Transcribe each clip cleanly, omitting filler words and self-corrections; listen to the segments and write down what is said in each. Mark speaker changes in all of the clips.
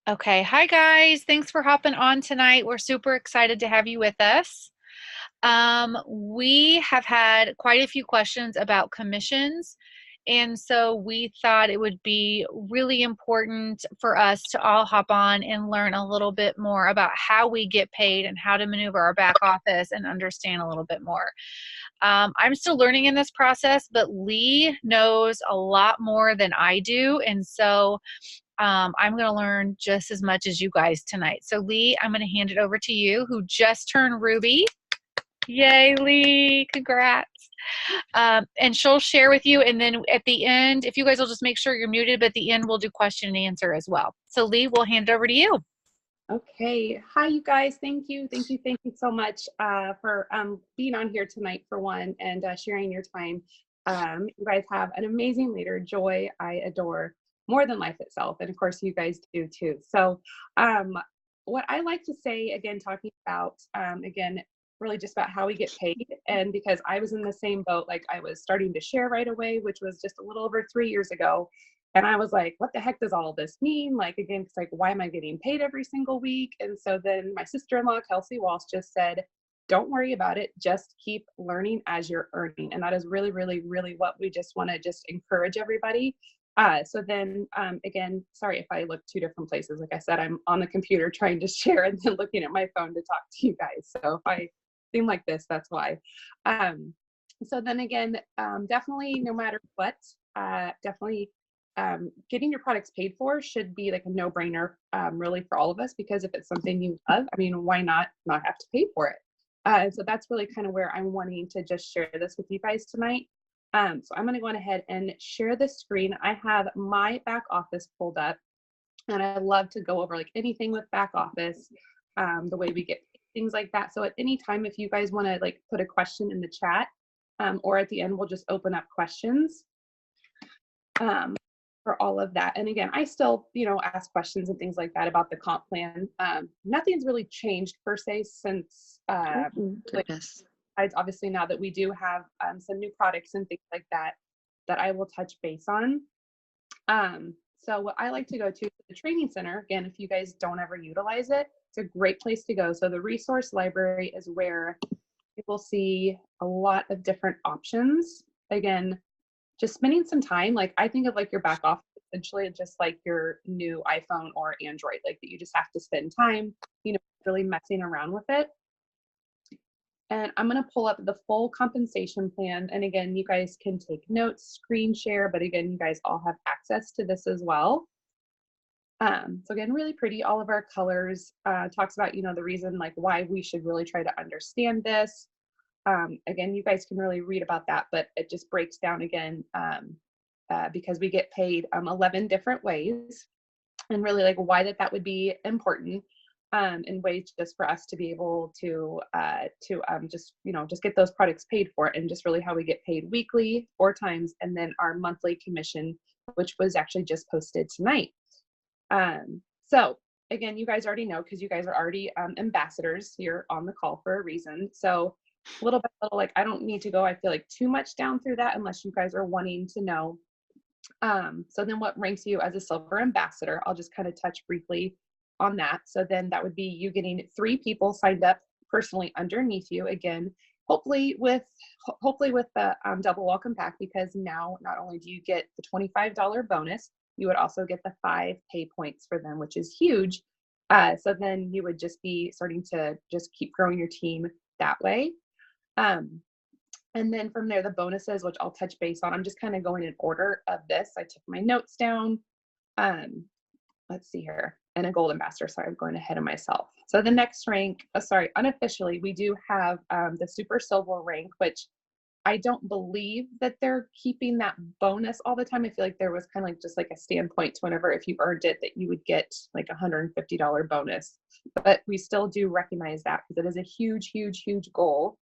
Speaker 1: Okay. Hi, guys. Thanks for hopping on tonight. We're super excited to have you with us. We have had quite a few questions about commissions. And so we thought it would be really important for us to all hop on and learn a little bit more about how we get paid and how to maneuver our back office and understand a little bit more. I'm still learning in this process, but Lee knows a lot more than I do. And so I'm going to learn just as much as you guys tonight. So, Lee, I'm going to hand it over to you, who just turned Ruby. Yay, Lee. Congrats. And she'll share with you. And then at the end, if you guys will just make sure you're muted, but at the end, we'll do question and answer as well. So, Lee, we'll hand it over to you.
Speaker 2: Okay. Hi, you guys. Thank you. Thank you so much for being on here tonight, for one, and sharing your time. You guys have an amazing leader, Joy. I adore more than life itself. And of course, you guys do too. So, what I like to say, again, talking about, again, really just about how we get paid. And because I was in the same boat, like I was starting to share right away, which was just a little over 3 years ago. And I was like, what the heck does all this mean? Like, again, it's like, why am I getting paid every single week? And so then my sister-in-law, Kelsey Walsh, just said, don't worry about it. Just keep learning as you're earning. And that is really, really, really what we just want to just encourage everybody. So then, again, sorry if I look two different places. Like I said, I'm on the computer trying to share and then looking at my phone to talk to you guys. So if I seem like this, that's why. So then again, definitely no matter what, definitely getting your products paid for should be like a no-brainer, really, for all of us, because if it's something you love, I mean, why not have to pay for it? So that's really kind of where I'm wanting to just share this with you guys tonight. So I'm going to go on ahead and share the screen. I have my back office pulled up, and I love to go over like anything with back office, the way we get things like that. So at any time, if you guys want to like put a question in the chat, or at the end, we'll just open up questions. For all of that. And again, I still, ask questions and things like that about the comp plan. Nothing's really changed per se since,
Speaker 3: Goodness.
Speaker 2: obviously now that we do have some new products and things like that, that I will touch base on. So what I like to go to the training center, again, if you guys don't ever utilize it, it's a great place to go. So the resource library is where you will see a lot of different options. Again, just spending some time, like I think of like your back office essentially just like your new iPhone or Android, like that you just have to spend time, really messing around with it. And I'm going to pull up the full compensation plan. And again, you guys can take notes, screen share, but again, you guys all have access to this as well. So again, really pretty, all of our colors, talks about, the reason like why we should really try to understand this. Again, you guys can really read about that, but it just breaks down again, because we get paid 11 different ways, and really like why that would be important, in ways just for us to be able to just get those products paid for, and just really how we get paid weekly, 4 times, and then our monthly commission, which was actually just posted tonight. So again, you guys already know, because you guys are already ambassadors here on the call for a reason. So little by little, like I don't need to go, I feel like, too much down through that unless you guys are wanting to know. So then what ranks you as a silver ambassador? I'll just kind of touch briefly on that. So then that would be you getting 3 people signed up personally underneath you. Again, hopefully with the double welcome pack, because now not only do you get the $25 bonus, you would also get the 5 pay points for them, which is huge. So then you would just be starting to just keep growing your team that way. And then from there, the bonuses, which I'll touch base on, I'm just kind of going in order of this. I took my notes down. Let's see here. And a gold ambassador. Sorry, I'm going ahead of myself. So the next rank, unofficially, we do have the super silver rank, which I don't believe that they're keeping that bonus all the time. I feel like there was kind of like just like a standpoint to whenever, if you earned it, that you would get like a $150 bonus. But we still do recognize that, because it is a huge, huge, huge goal.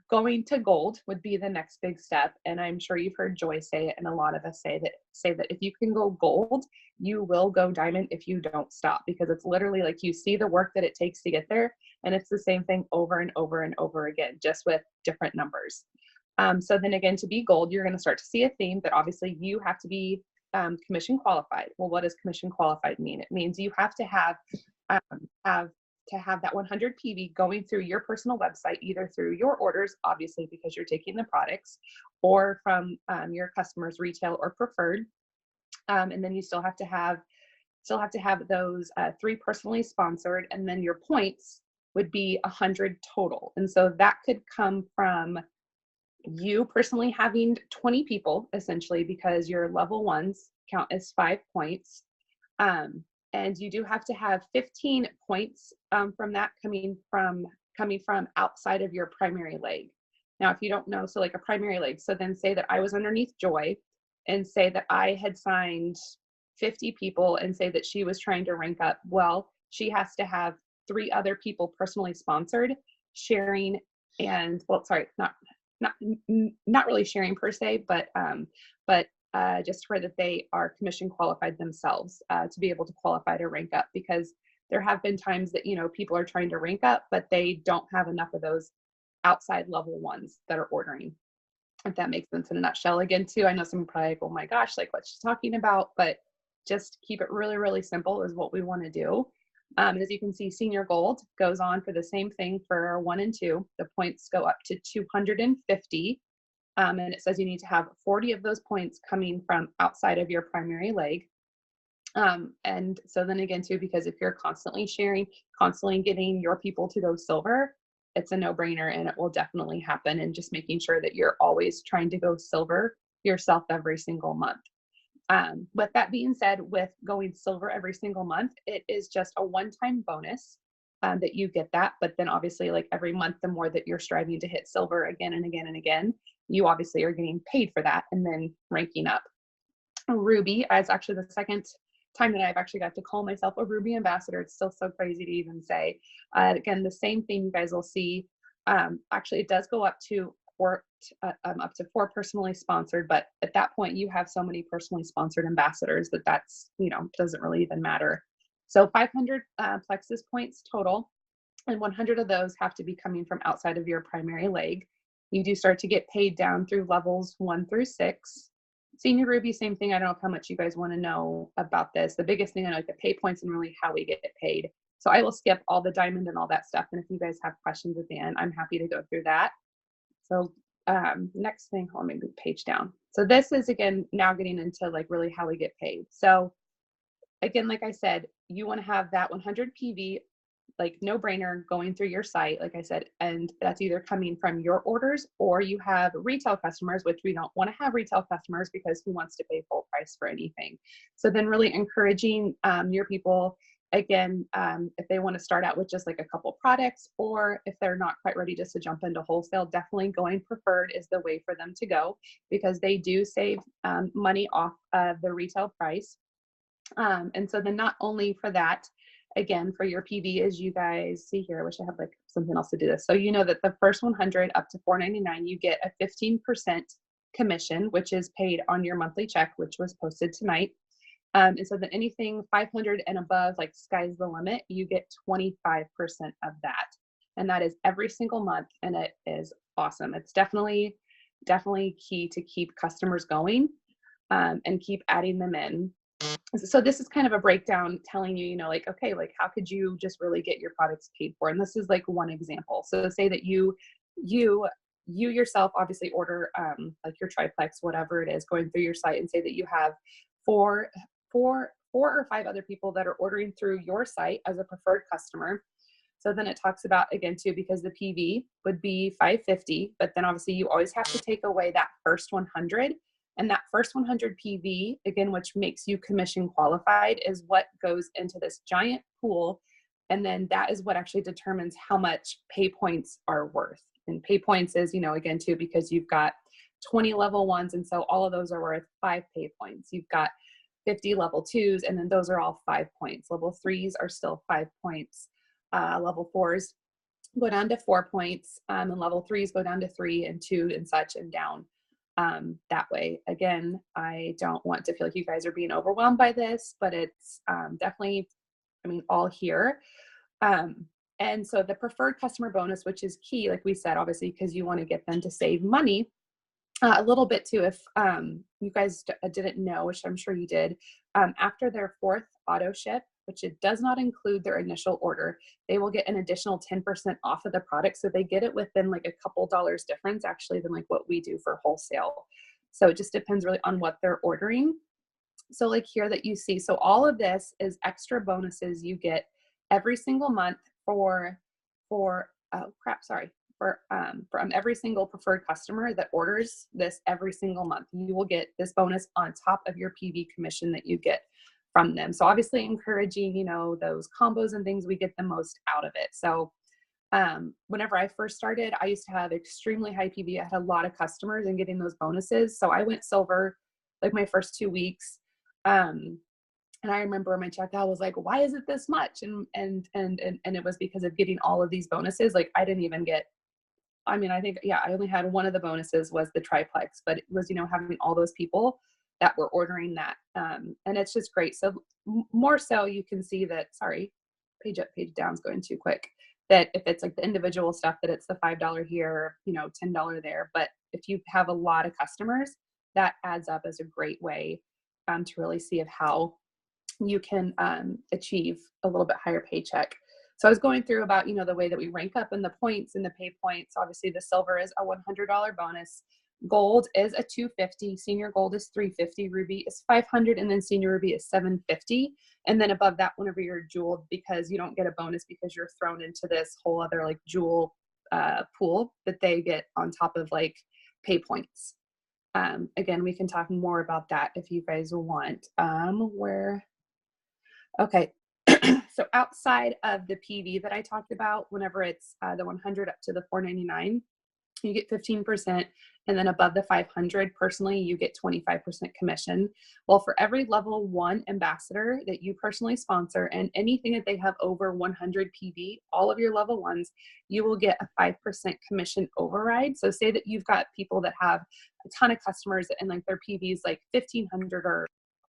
Speaker 2: Going to gold would be the next big step. And I'm sure you've heard Joy say it, and a lot of us say that if you can go gold, you will go diamond if you don't stop, because it's literally like you see the work that it takes to get there. And it's the same thing over and over and over again, just with different numbers. So then again, to be gold, you're going to start to see a theme that obviously you have to be commission qualified. Well, what does commission qualified mean? It means you have to have that 100 PV going through your personal website, either through your orders, obviously because you're taking the products, or from your customers, retail or preferred. And then you still have to have those 3 personally sponsored, and then your points would be 100 total. And so that could come from you personally having 20 people, essentially, because your level ones count as 5 points. And you do have to have 15 points from that coming from outside of your primary leg. Now, if you don't know, so like a primary leg, so then say that I was underneath Joy, and say that I had signed 50 people, and say that she was trying to rank up. Well, she has to have 3 other people personally sponsored sharing, and not really sharing per se, but just for that they are commission qualified themselves to be able to qualify to rank up, because there have been times that, you know, people are trying to rank up, but they don't have enough of those outside level ones that are ordering, if that makes sense in a nutshell. Again, too, I know some probably like, oh my gosh, like what's she talking about? But just keep it really, really simple is what we want to do. As you can see, senior gold goes on for the same thing for 1 and 2. The points go up to 250. And it says you need to have 40 of those points coming from outside of your primary leg. And so then again, too, because if you're constantly sharing, constantly getting your people to go silver, it's a no-brainer, and it will definitely happen. And just making sure that you're always trying to go silver yourself every single month. With that being said, with going silver every single month, it is just a one-time bonus that you get that. But then obviously, like every month, the more that you're striving to hit silver again and again and again, you obviously are getting paid for that and then ranking up. Ruby is actually the second time that I've actually got to call myself a Ruby ambassador. It's still so crazy to even say. Again, the same thing you guys will see. Actually, it does go up to 4 personally sponsored, but at that point you have so many personally sponsored ambassadors that's, you know, doesn't really even matter. So 500 plexus points total, and 100 of those have to be coming from outside of your primary leg. You do start to get paid down through levels 1 through 6. Senior Ruby, same thing. I don't know how much you guys want to know about this. The biggest thing I know is the pay points and really how we get paid. So I will skip all the diamond and all that stuff. And if you guys have questions at the end, I'm happy to go through that. So next thing, hold on, maybe page down. So this is, again, now getting into like really how we get paid. So again, like I said, you want to have that 100 PV, like no brainer, going through your site, like I said, and that's either coming from your orders, or you have retail customers, which we don't want to have retail customers because who wants to pay full price for anything? So then really encouraging your people, again, if they want to start out with just like a couple products, or if they're not quite ready just to jump into wholesale, definitely going preferred is the way for them to go, because they do save money off of the retail price. And so then not only for that, again, for your PV, as you guys see here, I wish I had like something else to do this. So you know that the first 100 up to $4.99, you get a 15% commission, which is paid on your monthly check, which was posted tonight. And so then anything 500 and above, like sky's the limit, you get 25% of that. And that is every single month. And it is awesome. It's definitely key to keep customers going and keep adding them in. So this is kind of a breakdown telling you, you know, like, okay, like how could you just really get your products paid for? And this is like one example. So say that you yourself obviously order like your triplex, whatever it is, going through your site, and say that you have four or 5 other people that are ordering through your site as a preferred customer. So then it talks about, again, too, because the PV would be 550, but then obviously you always have to take away that first 100. And that first 100 PV, again, which makes you commission qualified, is what goes into this giant pool. And then that is what actually determines how much pay points are worth. And pay points is, you know, again, too, because you've got 20 level 1s. And so all of those are worth 5 pay points. You've got 50 level 2s, and then those are all 5 points. Level 3s are still 5 points. Level 4s go down to 4 points. And level 3s go down to 3 and 2 and such and down. That way. Again, I don't want to feel like you guys are being overwhelmed by this, but it's definitely, I mean, all here. And so the preferred customer bonus, which is key, like we said, obviously, because you want to get them to save money. a little bit too, if you guys didn't know, which I'm sure you did, after their 4th auto ship, which it does not include their initial order, they will get an additional 10% off of the product. So they get it within like a couple dollars difference actually than like what we do for wholesale. So it just depends really on what they're ordering. So like here that you see, so all of this is extra bonuses you get every single month for oh crap, sorry, for from every single preferred customer that orders this every single month. You will get this bonus on top of your PV commission that you get from them. So obviously encouraging, you know, those combos and things, we get the most out of it. So whenever I first started, I used to have extremely high PV. I had a lot of customers and getting those bonuses. So I went silver like my first 2 weeks. And I remember my checkout was like, why is it this much? And it was because of getting all of these bonuses. Like I didn't even get, I mean, I think, yeah, I only had one of the bonuses was the triplex, but it was, you know, having all those people that were ordering that. And it's just great. So more so you can see that, sorry, page up, page down is going too quick. That if it's like the individual stuff, that it's the $5 here, you know, $10 there. But if you have a lot of customers, that adds up as a great way to really see of how you can achieve a little bit higher paycheck. So I was going through about, you know, the way that we rank up in the points and the pay points. Obviously the silver is a $100 bonus. Gold is a $250, senior gold is $350, ruby is $500, and then senior ruby is $750. And then above that, whenever you're jeweled, because you don't get a bonus because you're thrown into this whole other like jewel pool that they get on top of like pay points. Again, we can talk more about that if you guys want. Okay. So outside of the PV that I talked about, whenever it's the 100 up to the 499, you get 15%. And then above the 500, personally, you get 25% commission. Well, for every level 1 ambassador that you personally sponsor and anything that they have over 100 PV, all of your level 1s, you will get a 5% commission override. So say that you've got people that have a ton of customers and like their PV is like 1,500 or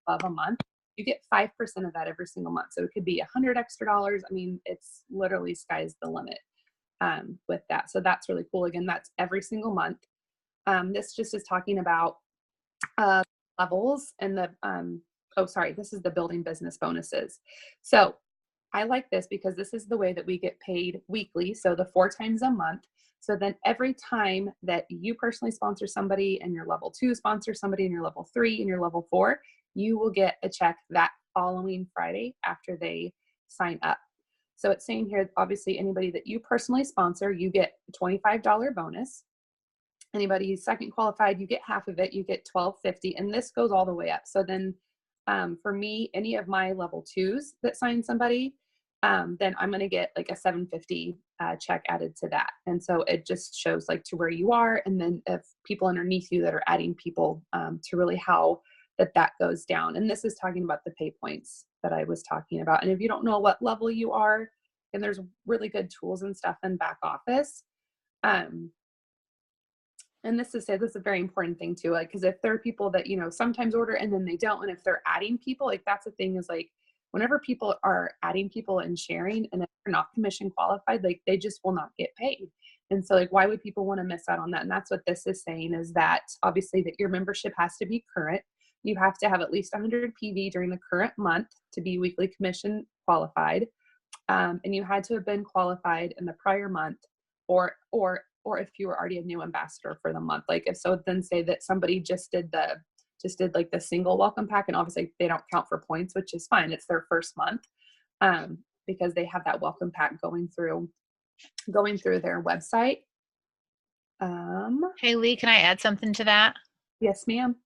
Speaker 2: above a month. You get 5% of that every single month. So it could be $100 extra. I mean, it's literally sky's the limit with that. So that's really cool. Again, that's every single month. This just is talking about levels and the, oh, sorry, this is the building business bonuses. So I like this because this is the way that we get paid weekly. So the 4 times a month. So then every time that you personally sponsor somebody and your level 2 sponsor somebody and your level 3 and your level 4, you will get a check that following Friday after they sign up. So it's saying here, obviously anybody that you personally sponsor, you get a $25 bonus. Anybody who's second qualified, you get half of it, you get $12.50, and this goes all the way up. So then for me, any of my level 2s that sign somebody, then I'm going to get like a $7.50 check added to that. And so it just shows like to where you are. And then if people underneath you that are adding people to really how that goes down. And this is talking about the pay points that I was talking about. And if you don't know what level you are, and there's really good tools and stuff in back office. And this is a very important thing too, like, because if there are people that, you know, sometimes order and then they don't, and if they're adding people, like that's the thing is like, whenever people are adding people and sharing and if they're not commission qualified, like they just will not get paid. And so like, why would people want to miss out on that? And that's what this is saying is that obviously that your membership has to be current. You have to have at least 100 PV during the current month to be weekly commission qualified. And you had to have been qualified in the prior month or if you were already a new ambassador for the month. Like if so, then say that somebody just did like the single welcome pack, and obviously they don't count for points, which is fine. It's their first month because they have that welcome pack going through their website.
Speaker 1: Hey, Lee, can I add something to that?
Speaker 2: Yes, ma'am.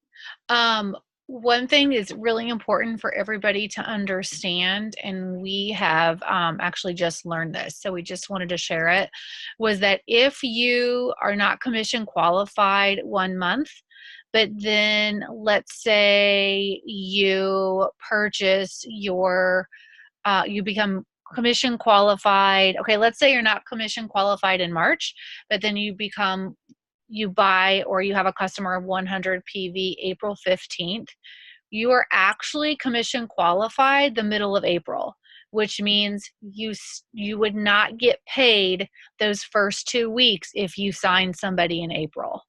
Speaker 1: One thing is really important for everybody to understand, and we have actually just learned this, so we just wanted to share it, was that if you are not commission qualified 1 month, but then let's say you purchase your, you become commission qualified. Okay, let's say you're not commission qualified in March, but then you buy or you have a customer of 100 PV April 15th, you are actually commission qualified the middle of April, which means you would not get paid those first 2 weeks if you signed somebody in April.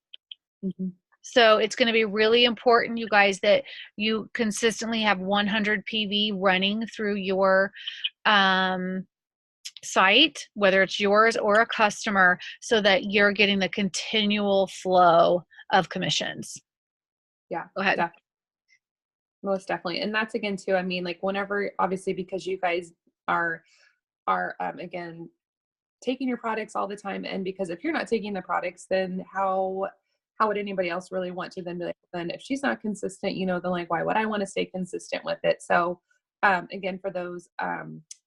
Speaker 2: Mm-hmm.
Speaker 1: So it's going to be really important, you guys, that you consistently have 100 PV running through your site, whether it's yours or a customer, so that you're getting the continual flow of commissions.
Speaker 2: Yeah,
Speaker 1: Go ahead.
Speaker 2: definitely. Most definitely. And that's again too, I mean, like whenever, obviously, because you guys are again taking your products all the time, and because if you're not taking the products, then how would anybody else really want to then be like, then if she's not consistent, then like, why would I want to stay consistent with it? So again, for those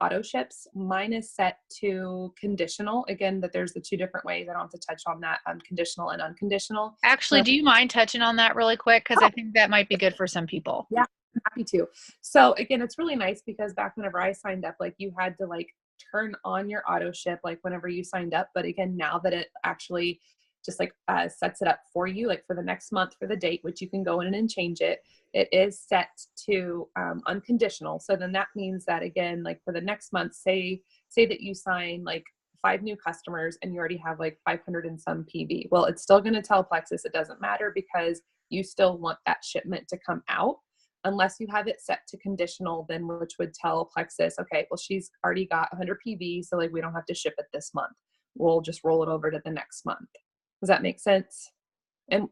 Speaker 2: auto ships, mine is set to conditional. Again, that there's the two different ways. I don't have to touch on that, conditional and unconditional.
Speaker 1: Actually, do you mind touching on that really quick? Because I think that might be good for some people.
Speaker 2: Yeah, I'm happy to. So again, it's really nice because back whenever I signed up, like you had to like turn on your auto ship like whenever you signed up. But again, now that it actually just like sets it up for you, like for the next month for the date, which you can go in and change it, it is set to unconditional. So then that means that again, like for the next month, say that you sign like 5 new customers and you already have like 500 and some PV. Well, it's still going to tell Plexus it doesn't matter because you still want that shipment to come out unless you have it set to conditional, then which would tell Plexus, okay, well, she's already got 100 PV, so like we don't have to ship it this month. We'll just roll it over to the next month. Does that make sense? And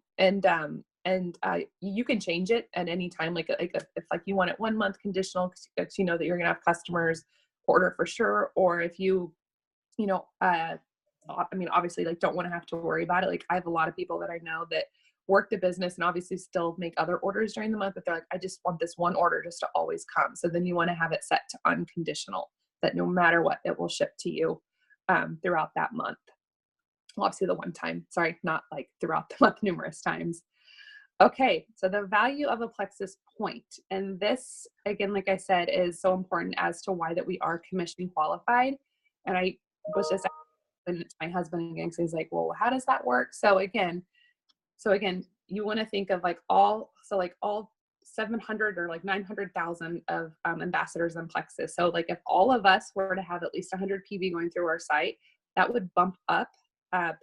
Speaker 2: you can change it at any time. Like if like you want it 1 month conditional, because you know that you're gonna have customers order for sure, or if I mean, obviously, like, don't want to have to worry about it. Like, I have a lot of people that I know that work the business and obviously still make other orders during the month, but they're like, I just want this one order just to always come. So then you want to have it set to unconditional, that no matter what, it will ship to you throughout that month. Well, obviously the one time, sorry, not like throughout the month numerous times. Okay, so the value of a Plexus point, and this, again, like I said, is so important as to why that we are commission qualified. And I was just asking my husband again, because he's like, well, how does that work? So again, you want to think of like all 700 or like 900,000 of ambassadors in Plexus. So like if all of us were to have at least 100 PV going through our site, that would bump up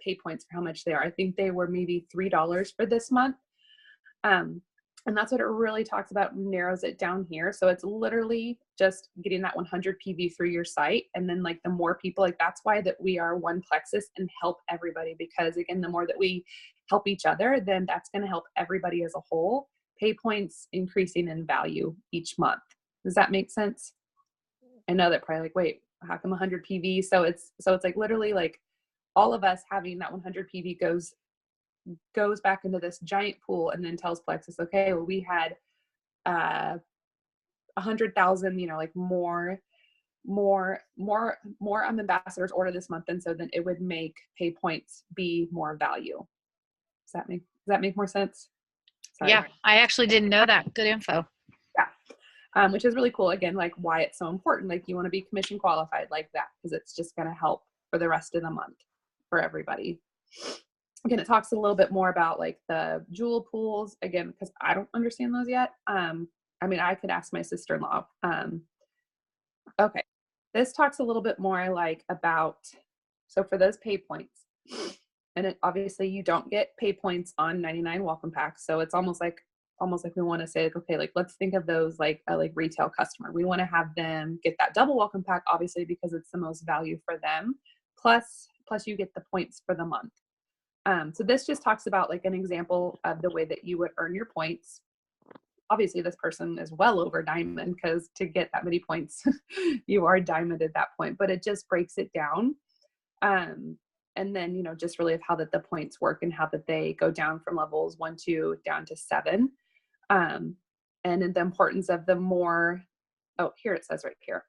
Speaker 2: pay points for how much they are. I think they were maybe $3 for this month. And that's what it really talks about, narrows it down here. So it's literally just getting that 100 PV through your site. And then like the more people, like that's why that we are one Plexus and help everybody, because again, the more that we help each other, then that's going to help everybody as a whole. Pay points increasing in value each month. Does that make sense? I know that probably like, wait, how come 100 PV? So it's like literally like all of us having that 100 PV goes back into this giant pool and then tells Plexus, okay, well, we had 100,000, like more ambassadors order this month, and so then it would make pay points be more value. Does that make more sense? Sorry.
Speaker 1: Yeah, I actually didn't know that. Good info.
Speaker 2: Yeah. Which is really cool. Again, like why it's so important. Like you want to be commission qualified like that, because it's just going to help for the rest of the month for everybody. Again, it talks a little bit more about like the jewel pools, again, because I don't understand those yet. I mean, I could ask my sister-in-law. Okay. This talks a little bit more like about, so for those pay points, and obviously you don't get pay points on 99 welcome packs. So it's almost like we want to say, like, okay, like let's think of those like a like retail customer. We want to have them get that double welcome pack, obviously, because it's the most value for them. Plus you get the points for the month. So this just talks about like an example of the way that you would earn your points. Obviously, this person is well over diamond, because to get that many points, you are diamond at that point. But it just breaks it down. And then, just really of how that the points work and how that they go down from levels 1, 2 down to 7. And then the importance of the more, here it says right here.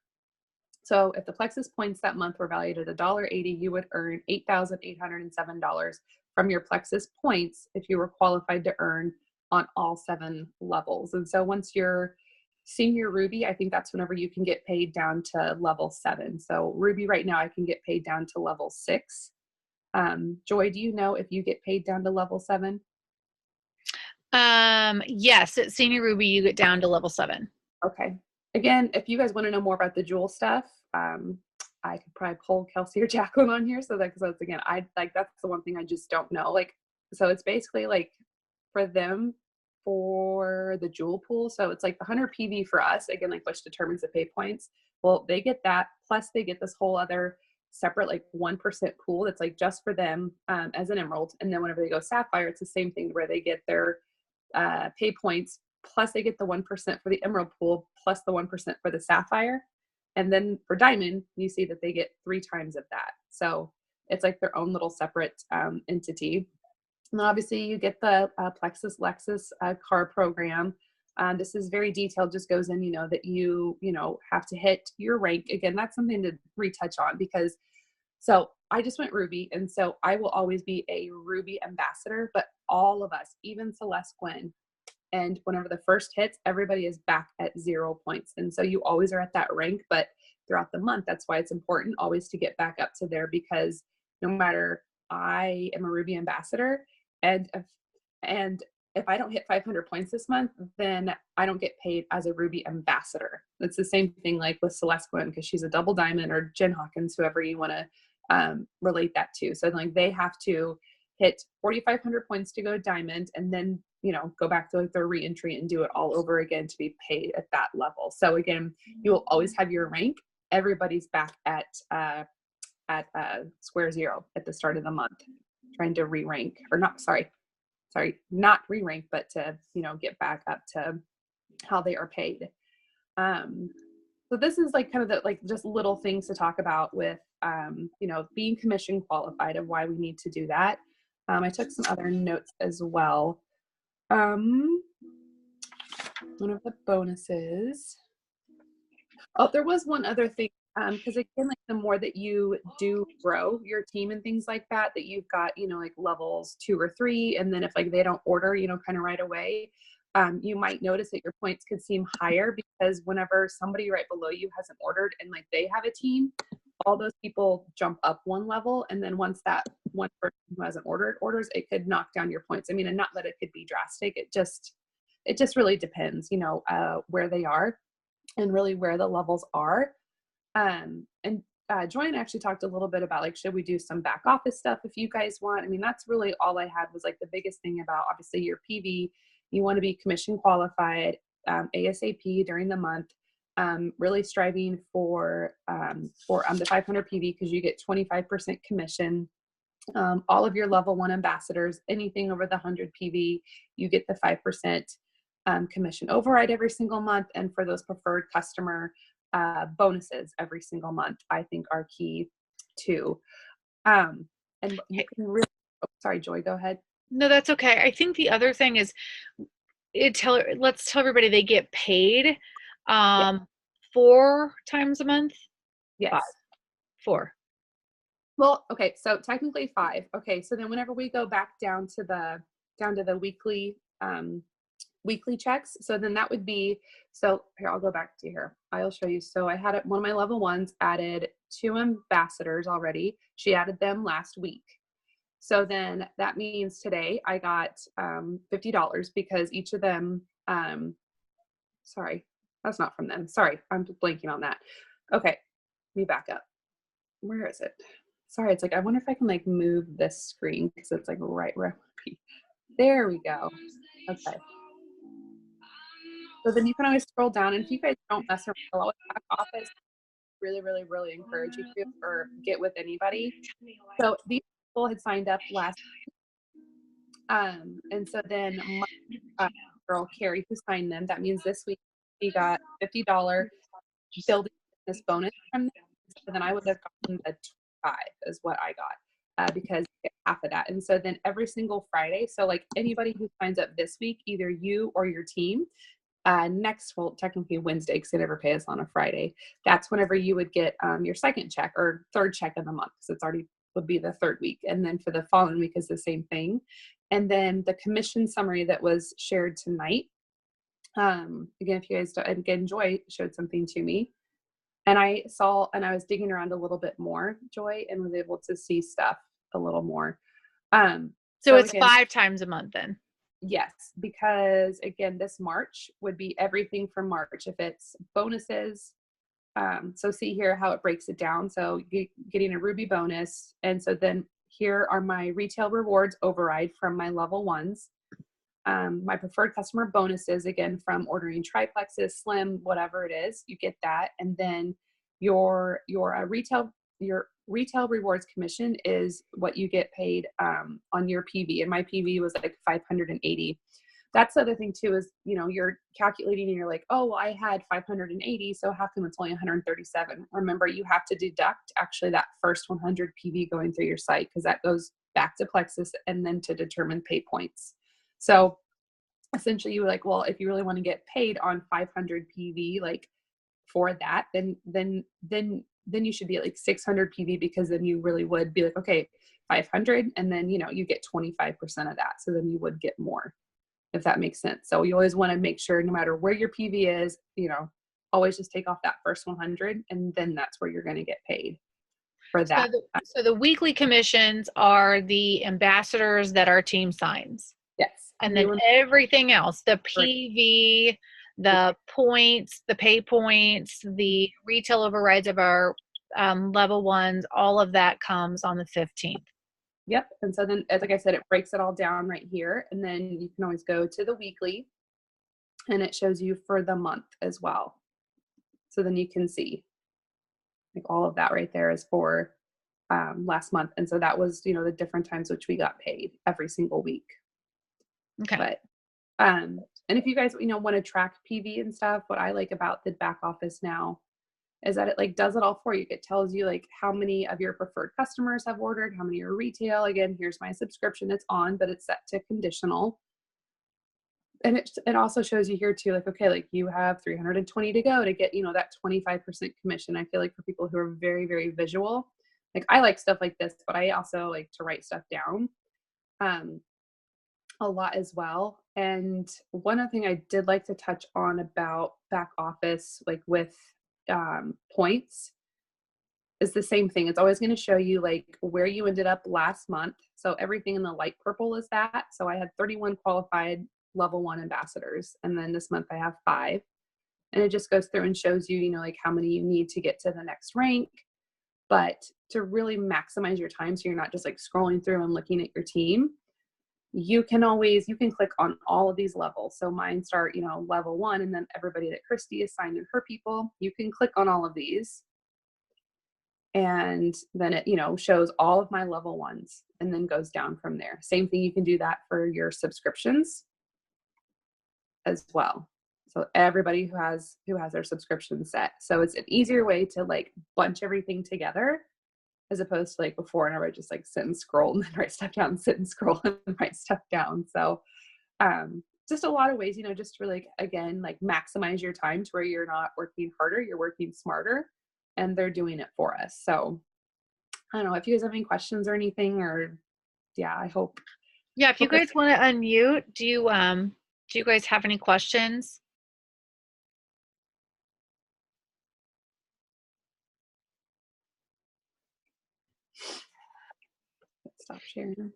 Speaker 2: So if the Plexus points that month were valued at $1.80, you would earn $8,807 from your Plexus points if you were qualified to earn on all 7 levels. And so once you're senior Ruby, I think that's whenever you can get paid down to level 7. So Ruby right now, I can get paid down to level 6. Joy, do you know if you get paid down to level 7?
Speaker 1: Yes, at Senior Ruby, you get down to level 7.
Speaker 2: Okay. Again, if you guys want to know more about the jewel stuff, I could probably pull Kelsey or Jacqueline on here. So that's again, that's the one thing I just don't know. Like, so it's basically like for them for the jewel pool. So it's like the 100 PV for us, again, like which determines the pay points. Well, they get that, plus they get this whole other separate like 1% pool that's like just for them as an emerald. And then whenever they go sapphire, it's the same thing where they get their pay points, plus they get the 1% for the emerald pool, plus the 1% for the sapphire. And then for diamond, you see that they get 3 times of that. So it's like their own little separate entity. And then obviously you get the Plexus Lexus car program. This is very detailed, just goes in, that you have to hit your rank. Again, that's something to retouch on because, so I just went Ruby. And so I will always be a Ruby ambassador, but all of us, even Celeste Gwen, and whenever the first hits, everybody is back at 0 points. And so you always are at that rank, but throughout the month, that's why it's important always to get back up to there, because no matter, I am a Ruby ambassador, and if I don't hit 500 points this month, then I don't get paid as a Ruby ambassador. It's the same thing like with Celeste Gwen, because she's a double diamond, or Jen Hawkins, whoever you want to relate that to. So like they have to hit 4,500 points to go diamond, and then go back to like their re-entry and do it all over again to be paid at that level. So again, you will always have your rank. Everybody's back at square zero at the start of the month, trying to re-rank, or not re-rank, but to get back up to how they are paid. So this is like kind of the like just little things to talk about with being commission qualified, of why we need to do that. I took some other notes as well. One of the bonuses. Oh, there was one other thing, because again, like the more that you do grow your team and things like that, that you've got, like levels 2 or 3, and then if like they don't order, kind of right away, you might notice that your points could seem higher, because whenever somebody right below you hasn't ordered and like they have a team, all those people jump up 1 level, and then once that one person who hasn't ordered orders, it could knock down your points. I mean, and not that it could be drastic, it just really depends, where they are and really where the levels are. And Joanne actually talked a little bit about like, should we do some back office stuff if you guys want? I mean, that's really all I had was like the biggest thing about obviously your PV. You want to be commission qualified ASAP during the month. Really striving for the 500 PV, because you get 25% commission. All of your level 1 ambassadors, anything over the 100 PV, you get the 5% commission override every single month. And for those preferred customer bonuses every single month, I think are key too. And you can really, sorry, Joy, go ahead.
Speaker 1: No, that's okay. I think the other thing is let's tell everybody they get paid 4 times a month.
Speaker 2: Yes.
Speaker 1: 5. 4.
Speaker 2: Well, okay, so technically 5. Okay, so then whenever we go back down to the weekly checks, so then that would be, so here, I'll go back to here. I'll show you. So I had one of my level 1s added 2 ambassadors already. She added them last week. So then that means today I got $50, because each of them, sorry, that's not from them. Sorry, I'm blanking on that. Okay, let me back up. Where is it? Sorry, it's like, I wonder if I can like move this screen, because it's like right where I want to be. There we go. Okay. So then you can always scroll down, and if you guys don't mess around a lot with back office, really, really, really encourage you to, or get with anybody. So these people had signed up last week. And so then my girl Carrie, who signed them, that means this week she got $50 building business bonus from them. So then I would have gotten the 25 is what I got, because you get half of that. And so then every single Friday, so like anybody who signs up this week, either you or your team, next, well, technically Wednesday, because they never pay us on a Friday, that's whenever you would get your second check or third check of the month, because it's already would be the 3rd week. And then for the following week is the same thing. And then the commission summary that was shared tonight, again, if you guys don't, again, Joy showed something to me, and I was digging around a little bit more, Joy, and was able to see stuff a little more.
Speaker 1: So it's
Speaker 2: again,
Speaker 1: 5 times a month then?
Speaker 2: Yes, because again, this March would be everything from March. If it's bonuses, so see here how it breaks it down. So getting a Ruby bonus. And so then here are my retail rewards override from my level 1s. my preferred customer bonuses, again, from ordering triplexes, slim, whatever it is, you get that. And then your retail rewards commission is what you get paid on your PV. And my PV was like 580. That's the other thing too, is, you're calculating and you're like, oh, well, I had 580. So how come it's only 137? Remember, you have to deduct actually that first 100 PV going through your site, because that goes back to Plexus and then to determine pay points. So essentially you were like, well, if you really want to get paid on 500 PV, like for that, then you should be at like 600 PV, because then you really would be like, okay, 500. And then, you get 25% of that. So then you would get more, if that makes sense. So you always want to make sure, no matter where your PV is, always just take off that first 100, and then that's where you're going to get paid for that.
Speaker 1: So the weekly commissions are the ambassadors that our team signs.
Speaker 2: Yes.
Speaker 1: And then everything else, the PV, the points, the pay points, the retail overrides of our level ones, all of that comes on the 15th.
Speaker 2: Yep. And so then, like I said, it breaks it all down right here. And then you can always go to the weekly, and it shows you for the month as well. So then you can see like all of that right there is for last month. And so that was, the different times which we got paid every single week.
Speaker 1: Okay.
Speaker 2: But, and if you guys, want to track PV and stuff, what I like about the back office now is that it like does it all for you. It tells you like how many of your preferred customers have ordered, how many are retail. Again, here's my subscription. It's on, but it's set to conditional. And it also shows you here too, like, okay, like you have 320 to go to get, that 25% commission. I feel like for people who are very, very visual, like I like stuff like this, but I also like to write stuff down a lot as well. And one other thing I did like to touch on about back office, like with points, is the same thing. It's always going to show you like where you ended up last month. So everything in the light purple is that. So I had 31 qualified level 1 ambassadors. And then this month I have 5. And it just goes through and shows you, like how many you need to get to the next rank. But to really maximize your time, so you're not just like scrolling through and looking at your team, you can click on all of these levels. So mine start, level 1, and then everybody that Christy assigned and her people, you can click on all of these. And then it, shows all of my level 1s and then goes down from there. Same thing, you can do that for your subscriptions as well. So everybody who has their subscription set. So it's an easier way to like bunch everything together, as opposed to like before, and I would just like sit and scroll and then write stuff down, sit and scroll and write stuff down. So just a lot of ways, just to really, again, like maximize your time to where you're not working harder, you're working smarter, and they're doing it for us. So I don't know if you guys have any questions or anything, or yeah, I hope.
Speaker 1: Yeah, if you guys want to unmute, do you guys have any questions?
Speaker 2: Stop sharing.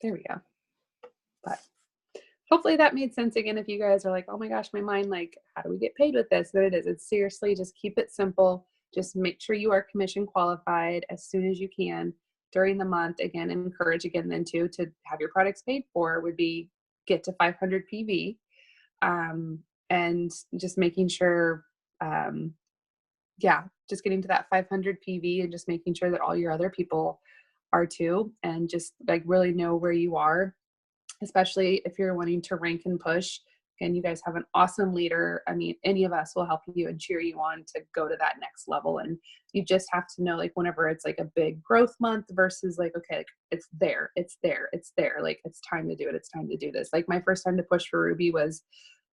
Speaker 2: There we go. But hopefully that made sense. Again, if you guys are like, oh my gosh, my mind, like, how do we get paid with this? There it is. It's seriously, just keep it simple. Just make sure you are commission qualified as soon as you can during the month. Again, encourage again then too, to have your products paid for would be get to 500 PV. And just making sure, just getting to that 500 PV and just making sure that all your other people are too, and just like really know where you are, especially if you're wanting to rank and push. And you guys have an awesome leader. I mean, any of us will help you and cheer you on to go to that next level. And you just have to know, like, whenever it's like a big growth month versus like, okay, like, it's there. Like, it's time to do it. It's time to do this. Like my first time to push for Ruby was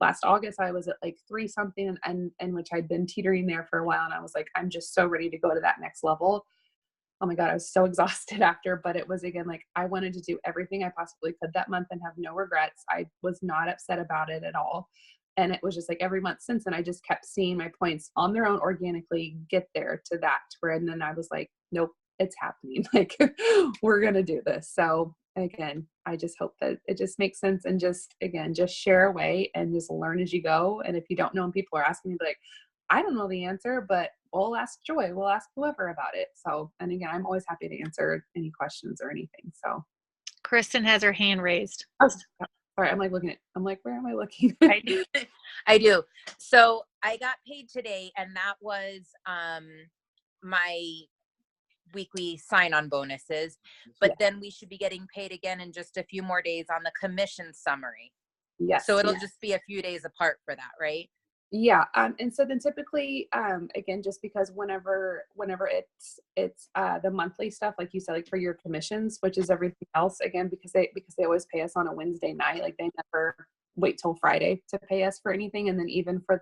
Speaker 2: last August. I was at like 3 something, and which I'd been teetering there for a while. And I was like, I'm just so ready to go to that next level. Oh my God, I was so exhausted after, but it was, again, like I wanted to do everything I possibly could that month and have no regrets. I was not upset about it at all. And it was just like every month since then, I just kept seeing my points on their own organically get there to that, where, and then I was like, nope, it's happening. Like, we're going to do this. So again, I just hope that it just makes sense, and just, again, just share away and just learn as you go. And if you don't know and people are asking you, like, I don't know the answer, but we'll ask Joy, we'll ask whoever about it. So, and again, I'm always happy to answer any questions or anything. So
Speaker 1: Kristen has her hand raised.
Speaker 2: Oh, sorry, I'm like looking at. I'm like, where am I looking?
Speaker 4: I do. I do. So I got paid today, and that was my weekly sign-on bonuses. But then we should be getting paid again in just a few more days on the commission summary.
Speaker 2: Yes.
Speaker 4: So it'll just be a few days apart for that, right?
Speaker 2: Yeah. And so then typically, again, just because whenever it's the monthly stuff, like you said, like for your commissions, which is everything else, again, because they always pay us on a Wednesday night, like they never wait till Friday to pay us for anything. And then even for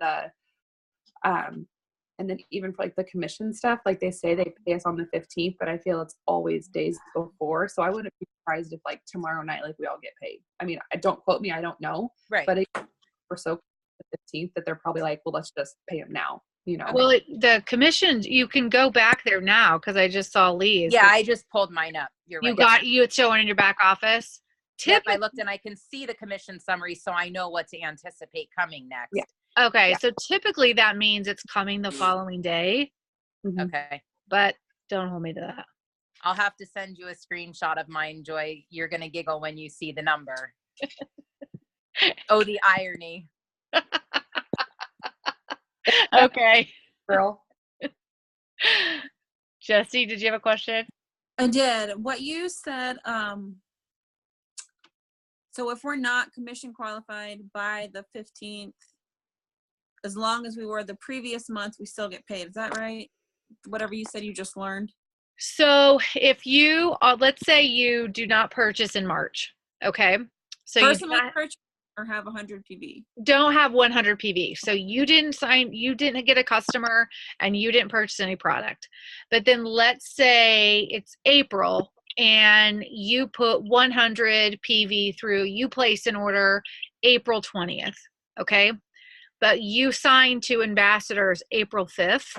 Speaker 2: like the commission stuff, like they say they pay us on the 15th, but I feel it's always days before. So I wouldn't be surprised if like tomorrow night, like we all get paid. I mean, don't quote me, I don't know.
Speaker 4: Right.
Speaker 2: But we're so the 15th that they're probably like, well, let's just pay them now, you know?
Speaker 1: Well, the commission, you can go back there now because I just saw Lee's.
Speaker 4: Yeah, I just pulled mine up. You're right.
Speaker 1: It's showing in your back office.
Speaker 4: Yep, I looked and I can see the commission summary, so I know what to anticipate coming next.
Speaker 2: Yeah.
Speaker 1: Okay,
Speaker 2: Yeah.
Speaker 1: so typically that means it's coming the following day,
Speaker 2: Mhm.
Speaker 4: Okay.
Speaker 1: but don't hold me to that.
Speaker 4: I'll have to send you a screenshot of mine, Joy. You're going to giggle when you see the number. Oh, the irony.
Speaker 1: Okay.
Speaker 2: Girl.
Speaker 1: Jesse, did you have a question?
Speaker 5: I did. What you said, so if we're not commission qualified by the 15th, as long as we were the previous month, we still get paid. Is that right? Whatever you said you just learned.
Speaker 1: So if you, let's say you do not purchase in March, okay? So you do
Speaker 5: Personally
Speaker 1: not,
Speaker 5: purchase or have 100 PV.
Speaker 1: don't have 100 PV. So you didn't get a customer and you didn't purchase any product. But then let's say it's April and you put 100 PV through, you place an order April 20th, okay? But you signed to ambassadors April 5th.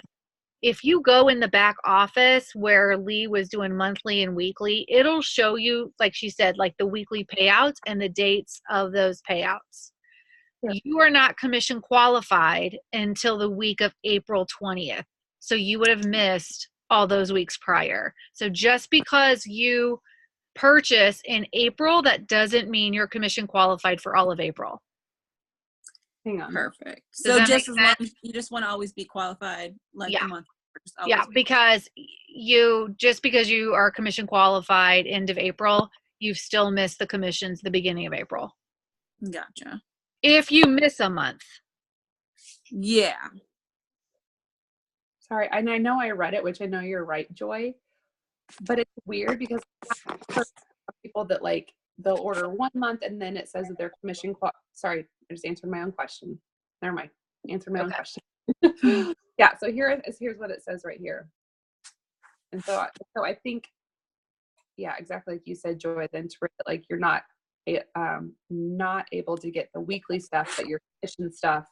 Speaker 1: If you go in the back office where Lee was doing monthly and weekly, it'll show you, like she said, like the weekly payouts and the dates of those payouts.
Speaker 2: Yeah.
Speaker 1: You are not commission qualified until the week of April 20th. So you would have missed all those weeks prior. So just because you purchase in April, that doesn't mean you're commission qualified for all of April.
Speaker 2: Hang on.
Speaker 5: Perfect.
Speaker 1: Does
Speaker 5: So
Speaker 1: that
Speaker 5: just
Speaker 1: make
Speaker 5: as long
Speaker 1: sense?
Speaker 5: as you just want to always be qualified, like
Speaker 1: Yeah.
Speaker 5: the month. Just always
Speaker 1: Yeah,
Speaker 5: be.
Speaker 1: because just because you are commission qualified end of April, you've still missed the commissions the beginning of April.
Speaker 5: Gotcha.
Speaker 1: If you miss a month.
Speaker 5: Yeah.
Speaker 2: Sorry, and I know I read it, which I know you're right, Joy, but it's weird because people that like they'll order 1 month and then it says that they're commission sorry, I just answered my own question. Never mind. Answered my own question. Yeah, so here's what it says right here. And so I think, yeah, exactly like you said, Joy, then to like you're not able to get the weekly stuff, but your commission stuff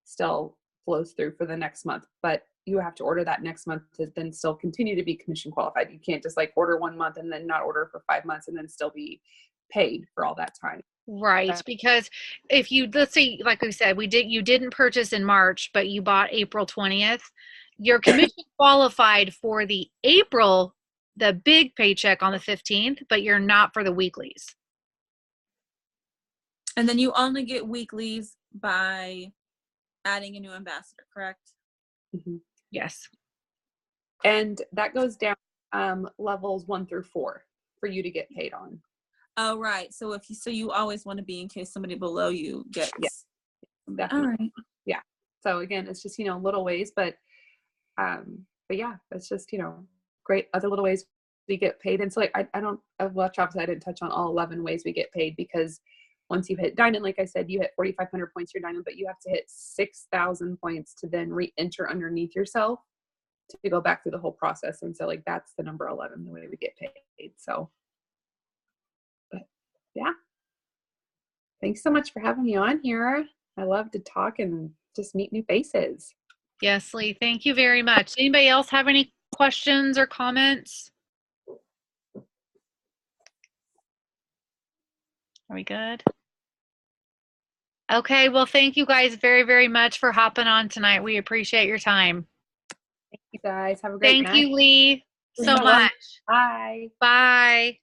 Speaker 2: still flows through for the next month. But you have to order that next month to then still continue to be commission qualified. You can't just like order 1 month and then not order for 5 months and then still be paid for all that time.
Speaker 1: Right, because if you, let's say, like we said, you didn't purchase in March, but you bought April 20th, you're commission qualified for the April, the big paycheck on the 15th, but you're not for the weeklies.
Speaker 5: And then you only get weeklies by adding a new ambassador, correct?
Speaker 2: Mm-hmm.
Speaker 1: Yes.
Speaker 2: And that goes down levels 1 through 4 for you to get paid on.
Speaker 5: Oh, right. So you always want to be in case somebody below you gets.
Speaker 2: Yes.
Speaker 5: All right.
Speaker 2: Yeah. So again, it's just, little ways, but yeah, it's just, great other little ways we get paid. And so like, obviously I didn't touch on all 11 ways we get paid because once you hit diamond, like I said, you hit 4,500 points, you're diamond, but you have to hit 6,000 points to then re-enter underneath yourself to go back through the whole process. And so like, that's the number 11, the way we get paid. So, but yeah. Thanks so much for having me on here. I love to talk and just meet new faces.
Speaker 1: Yes, Lee, thank you very much. Anybody else have any questions or comments? Are we good? Okay, well, thank you guys very, very much for hopping on tonight. We appreciate your time.
Speaker 2: Thank you guys. Have a great night.
Speaker 1: Thank you, Lee, so much.
Speaker 2: Bye.
Speaker 1: Bye.